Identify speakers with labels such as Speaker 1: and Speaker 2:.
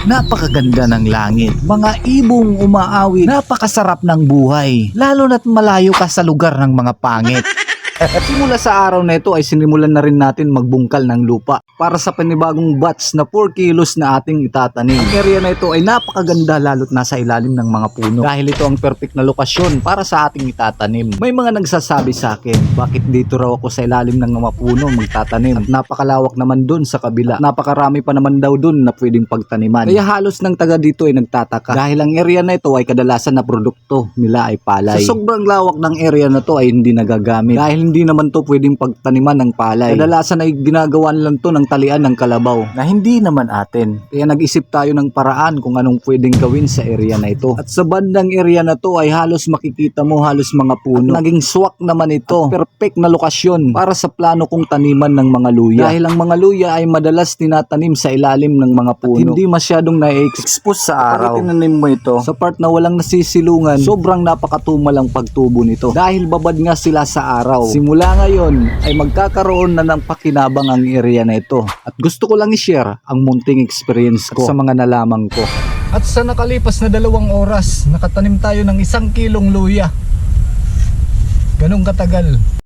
Speaker 1: Napakaganda ng langit, mga ibong umaawit, napakasarap ng buhay, lalo na't malayo ka sa lugar ng mga pangit. Simula sa araw na ito ay sinimulan na rin natin magbungkal ng lupa para sa panibagong batch na 4 kilos na ating itatanim. Ang area na ito ay napakaganda lalo't nasa ilalim ng mga puno dahil ito ang perfect na lokasyon para sa ating itatanim. May mga nagsasabi sa akin, bakit dito raw ako sa ilalim ng mga puno magtatanim? At napakalawak naman dun sa kabila. Napakarami pa naman daw dun na pwedeng pagtaniman. Kaya halos ng taga dito ay nagtataka dahil ang area na ito ay kadalasan na produkto nila ay palay. Sa sobrang lawak ng area na to ay hindi nagagamit dahil hindi naman to pwedeng pagtaniman ng palay. Kadalasan ay ginagawan lang to ng talian ng kalabaw na hindi naman atin. Kaya nag-isip tayo ng paraan kung anong pwedeng gawin sa area na ito. At sa bandang area na to ay halos makikita mo halos mga puno. At naging swak naman ito. Perfect na lokasyon para sa plano kong taniman ng mga luya. Dahil ang mga luya ay madalas tinatanim sa ilalim ng mga puno. At hindi masyadong na-expose sa araw. Kapag tinanim mo ito sa part na walang nasisilungan, sobrang napakatumal ang pagtubo nito. Dahil babad nga sila sa araw. Simula ngayon ay magkakaroon na ng pakinabang ang area na ito. At gusto ko lang i-share ang munting experience ko at sa mga nalaman ko. At sa nakalipas na 2 oras, nakatanim tayo ng 1 kilong luya. Ganong katagal.